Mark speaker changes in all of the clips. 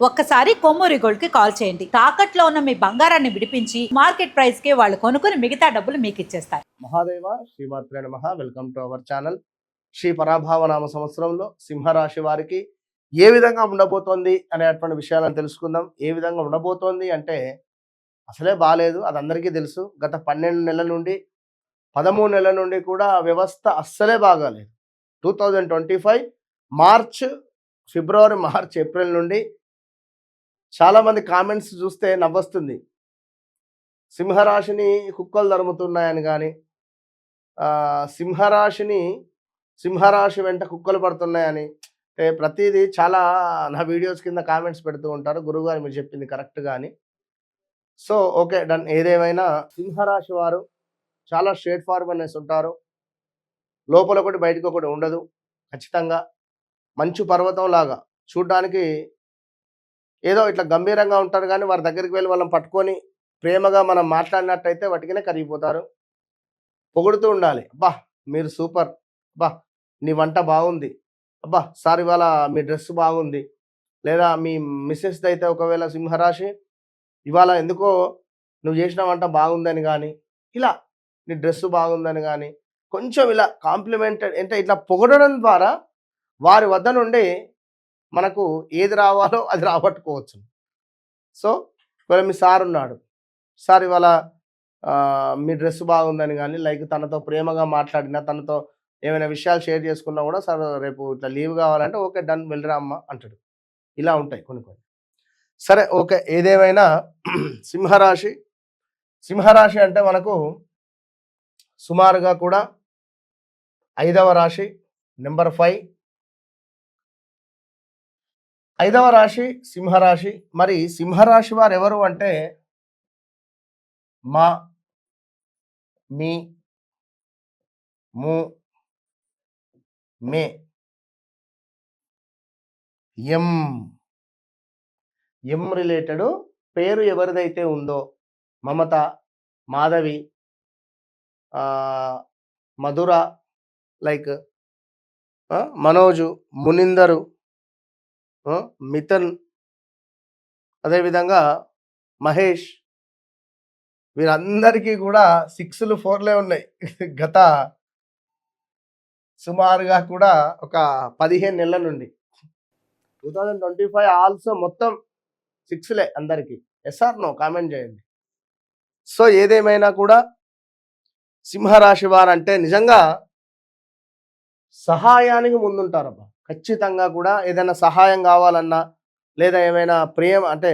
Speaker 1: ఒక్కసారి కొమ్మూరి గోల్డ్ కి కాల్ చేయండి. తాకట్లో ఉన్న మీ బంగారాన్ని విడిపించి మార్కెట్ ప్రైస్ కి వాళ్ళు కొనుక్కుని మిగతా డబ్బులు మీకు ఇచ్చేస్తారు.
Speaker 2: మహాదేవ శ్రీమాత్రే నమః. Welcome to our channel. Shri పరాభావనామ సంవత్సరంలో సింహరాశి వారికి ఏ విధంగా ఉండబోతోంది అనేటువంటి విషయాలను తెలుసుకుందాం. ఏ విధంగా ఉండబోతోంది అంటే అసలే బాలేదు, అది అందరికీ తెలుసు. గత 12 నెలల నుండి 13 నెలల నుండి కూడా వ్యవస్థ అస్సలే బాగాలేదు. 2025 మార్చ్, ఫిబ్రవరి, మార్చ్, ఏప్రిల్ నుండి చాలామంది కామెంట్స్ చూస్తే నవ్వొస్తుంది. సింహరాశిని కుక్కలు తరుముతున్నాయని కానీ, సింహరాశి వెంట కుక్కలు పడుతున్నాయని, ప్రతిదీ చాలా నా వీడియోస్ కింద కామెంట్స్ పెడుతూ ఉంటారు. గురువుగారు మీరు చెప్పింది కరెక్ట్ అని. So okay, done. ఏదేమైనా సింహరాశి వారు చాలా స్ట్రేట్ ఫార్వర్డ్నెస్ ఉంటారు. లోపల ఒకటి బయటకు ఒకటి ఉండదు. ఖచ్చితంగా మంచు పర్వతం లాగా చూడ్డానికి ఏదో ఇట్లా గంభీరంగా ఉంటారు, కానీ వారి దగ్గరికి వెళ్ళి వాళ్ళని పట్టుకొని ప్రేమగా మనం మాట్లాడినట్టయితే వాటికినే కరిగిపోతారు. పొగుడుతూ ఉండాలి. అబ్బా మీరు సూపర్, అబ్బా నీ వంట బాగుంది, అబ్బా సార్ ఇవాళ మీ డ్రెస్ బాగుంది. లేదా మీ మిస్సెస్ అయితే ఒకవేళ సింహరాశి, ఇవాళ ఎందుకో నువ్వు చేసిన వంట బాగుందని కానీ, ఇలా నీ డ్రెస్ బాగుందని కానీ కొంచెం ఇలా కాంప్లిమెంటెడ్ అంటే ఇట్లా పొగడడం ద్వారా వారి వద్ద నుండి మనకు ఏది రావాలో అది రాబట్టుకోవచ్చు. సో ఇవాళ మీ సార్ ఉన్నాడు, సార్ ఇవాళ మీ డ్రెస్ బాగుందని కానీ, లైక్ తనతో ప్రేమగా మాట్లాడినా, తనతో ఏమైనా విషయాలు షేర్ చేసుకున్నా కూడా, సార్ రేపు ఇట్లా లీవ్ కావాలంటే ఓకే డన్ వెళ్ళిరా అమ్మ అంటాడు. ఇలా ఉంటాయి కొన్ని కొన్ని. సరే ఓకే, ఏదేమైనా సింహరాశి అంటే మనకు సుమారుగా కూడా 5వ రాశి, నెంబర్ 5. 5వ రాశి సింహరాశి. మరి సింహరాశి వారు ఎవరు అంటే మా, మీ, ము, మే, ఎం రిలేటెడ్ పేరు ఎవరిదైతే ఉందో, మమత, మాధవి, మధుర, లైక్ మనోజు, మునిందరు, మిథన్, అదేవిధంగా మహేష్, వీరందరికీ కూడా 6లు 4లే ఉన్నాయి. గత సుమారుగా కూడా ఒక 15 నెలల నుండి 2025 ఆల్సో మొత్తం 6లే అందరికీ. ఎస్ఆర్ నో కామెంట్ చేయండి. సో ఏదేమైనా కూడా సింహరాశి వారు అంటే నిజంగా సహాయానికి ముందుంటారబ్బా. ఖచ్చితంగా కూడా ఏదైనా సహాయం కావాలన్నా, లేదా ఏమైనా ప్రేమ అంటే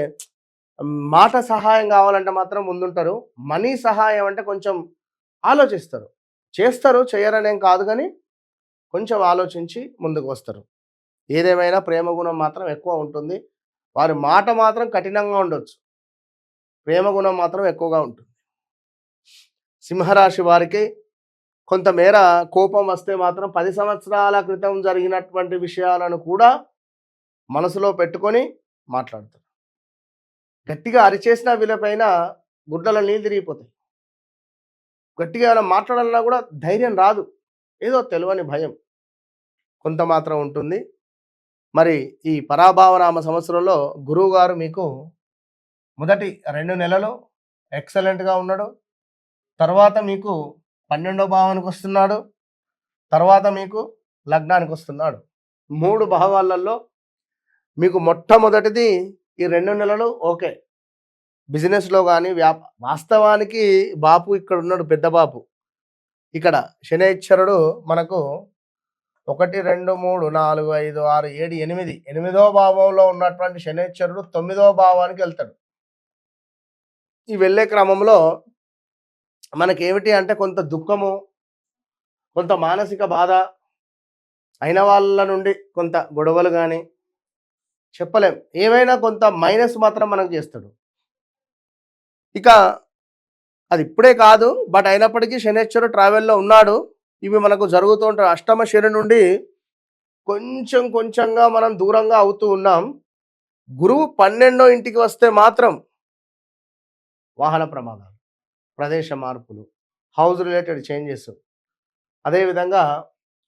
Speaker 2: మాట సహాయం కావాలంటే మాత్రం ముందుంటారు. మనీ సహాయం అంటే కొంచెం ఆలోచిస్తారు. చేస్తారు, చేయరనేం కాదు, కానీ కొంచెం ఆలోచించి ముందుకు వస్తారు. ఏదేమైనా ప్రేమ గుణం మాత్రం ఎక్కువ ఉంటుంది. వారి మాట మాత్రం కఠినంగా ఉండొచ్చు, ప్రేమ గుణం మాత్రం ఎక్కువగా ఉంటుంది. సింహరాశి వారికి కొంతమేర కోపం వస్తే మాత్రం 10 సంవత్సరాల క్రితం జరిగినటువంటి విషయాలను కూడా మనసులో పెట్టుకొని మాట్లాడతారు. గట్టిగా అరిచేసిన వీళ్ళపైన గుడ్డల నీళ్ళు తిరిగిపోతాయి. గట్టిగా ఏమైనా మాట్లాడాలన్నా కూడా ధైర్యం రాదు, ఏదో తెలియని భయం కొంత మాత్రం ఉంటుంది. మరి ఈ పరాభావనామ సంవత్సరంలో గురువు గారు మీకు మొదటి 2 నెలలు ఎక్సలెంట్గా ఉన్నాడు. తర్వాత మీకు 12వ భావానికి వస్తున్నాడు. తర్వాత మీకు లగ్నానికి వస్తున్నాడు. 3 భావాలలో మీకు మొట్టమొదటిది ఈ 2 నెలలు ఓకే. బిజినెస్లో కానీ వాస్తవానికి బాపు ఇక్కడ ఉన్నాడు, పెద్ద బాపు. ఇక్కడ శనైశ్వరుడు మనకు 1 2 3 4 5 6 7 8 8వ భావంలో ఉన్నటువంటి శనైశ్వరుడు 9వ భావానికి వెళ్తాడు. ఈ వెళ్ళే క్రమంలో మనకేమిటి అంటే కొంత దుఃఖము, కొంత మానసిక బాధ, అయిన వాళ్ళ నుండి కొంత గొడవలు కానీ చెప్పలేం, ఏమైనా కొంత మైనస్ మాత్రం మనకు చేస్తాడు. ఇక అది ఇప్పుడే కాదు, బట్ అయినప్పటికీ శనైశ్వరుడు ట్రావెల్లో ఉన్నాడు. ఇవి మనకు జరుగుతూ ఉంటాయి. అష్టమ శని నుండి కొంచెం కొంచెంగా మనం దూరంగా అవుతూ ఉన్నాం. గురువు 12వ ఇంటికి వస్తే మాత్రం వాహన ప్రమాదాలు, ప్రదేశ మార్పులు, హౌస్ రిలేటెడ్ చేంజెస్, అదేవిధంగా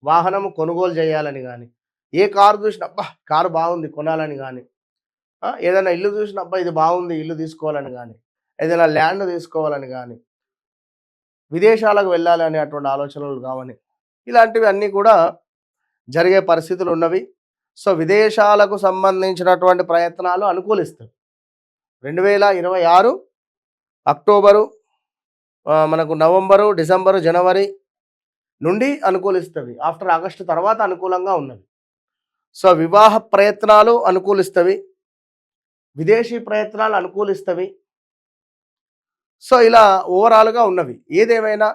Speaker 2: వాహనం కొనుగోలు చేయాలని కానీ, ఏ కారు చూసినా అబ్బా కారు బాగుంది కొనాలని కానీ, ఏదైనా ఇల్లు చూసిన అబ్బా ఇది బాగుంది ఇల్లు తీసుకోవాలని కానీ, ఏదైనా ల్యాండ్ తీసుకోవాలని కానీ, విదేశాలకు వెళ్ళాలి అనేటువంటి ఆలోచనలు కావని, ఇలాంటివి అన్నీ కూడా జరిగే పరిస్థితులు ఉన్నవి. సో విదేశాలకు సంబంధించినటువంటి ప్రయత్నాలు అనుకూలిస్తాయి. 2026 అక్టోబరు, మనకు నవంబరు, డిసెంబరు, జనవరి నుండి అనుకూలిస్తవి. ఆఫ్టర్ ఆగస్టు తర్వాత అనుకూలంగా ఉన్నవి. సో వివాహ ప్రయత్నాలు అనుకూలిస్తవి, విదేశీ ప్రయత్నాలు అనుకూలిస్తవి. సో ఇలా ఓవరాల్గా ఉన్నవి. ఏదేమైనా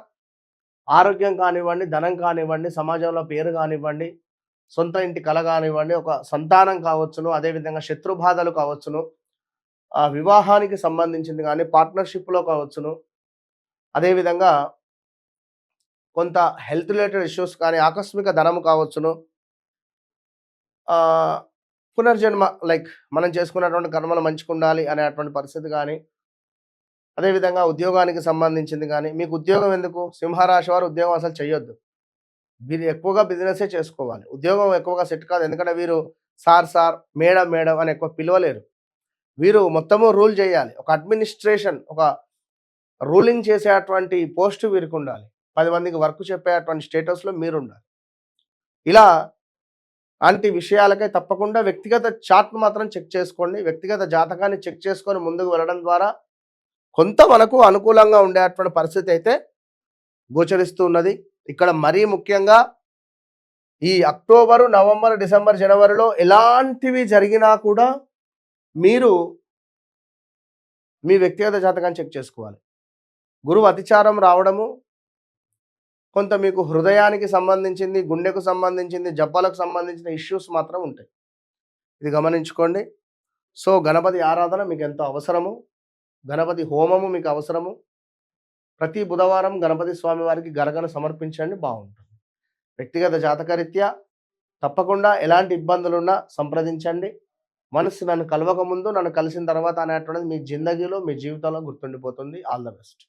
Speaker 2: ఆరోగ్యం కానివ్వండి, ధనం కానివ్వండి, సమాజంలో పేరు కానివ్వండి, సొంత ఇంటి కల కానివ్వండి, ఒక సంతానం కావచ్చును, అదేవిధంగా శత్రుబాధలు కావచ్చును, వివాహానికి సంబంధించింది కానీ పార్ట్నర్షిప్లో కావచ్చును, అదేవిధంగా కొంత హెల్త్ రిలేటెడ్ ఇష్యూస్ కానీ, ఆకస్మిక ధనము కావచ్చును, పునర్జన్మ లైక్ మనం చేసుకున్నటువంటి కర్మలు మంచిగా ఉండాలి అనేటువంటి పరిస్థితి కానీ, అదేవిధంగా ఉద్యోగానికి సంబంధించింది కానీ, మీకు ఉద్యోగం ఎందుకు, సింహరాశి వారు ఉద్యోగం అసలు చేయొద్దు. వీరు ఎక్కువగా బిజినెసే చేసుకోవాలి. ఉద్యోగం ఎక్కువగా సెట్ కాదు. ఎందుకంటే వీరు సార్ సార్, మేడం మేడం అని ఎక్కువ పిలవలేరు. వీరు మొత్తము రూల్ చేయాలి. ఒక అడ్మినిస్ట్రేషన్, ఒక రూలింగ్ చేసేటువంటి పోస్ట్ వీరికి ఉండాలి. 10 మందికి వర్క్ చెప్పేటువంటి స్టేటస్లో మీరు ఉండాలి. ఇలా అలాంటి విషయాలకై తప్పకుండా వ్యక్తిగత చార్ట్ను మాత్రం చెక్ చేసుకోండి. వ్యక్తిగత జాతకాన్ని చెక్ చేసుకొని ముందుకు వెళ్ళడం ద్వారా కొంత మనకు అనుకూలంగా ఉండేటువంటి పరిస్థితి అయితే గోచరిస్తూ ఉన్నది. ఇక్కడ మరీ ముఖ్యంగా ఈ అక్టోబరు, నవంబర్, డిసెంబర్, జనవరిలో ఎలాంటివి జరిగినా కూడా మీరు మీ వ్యక్తిగత జాతకాన్ని చెక్ చేసుకోవాలి. గురువు అతిచారం రావడము కొంత మీకు హృదయానికి సంబంధించింది, గుండెకు సంబంధించింది, జబ్బలకు సంబంధించిన ఇష్యూస్ మాత్రం ఉంటాయి. ఇది గమనించుకోండి. సో గణపతి ఆరాధన మీకు ఎంతో అవసరము, గణపతి హోమము మీకు అవసరము. ప్రతి బుధవారం గణపతి స్వామి వారికి గరగను సమర్పించండి, బాగుంటుంది. వ్యక్తిగత జాతకరీత్యా తప్పకుండా ఎలాంటి ఇబ్బందులున్నా సంప్రదించండి. మనసు నన్ను కలవక ముందు, నన్ను కలిసిన తర్వాత అనేటువంటిది మీ జిందగీలో, మీ జీవితంలో గుర్తుండిపోతుంది. All the best.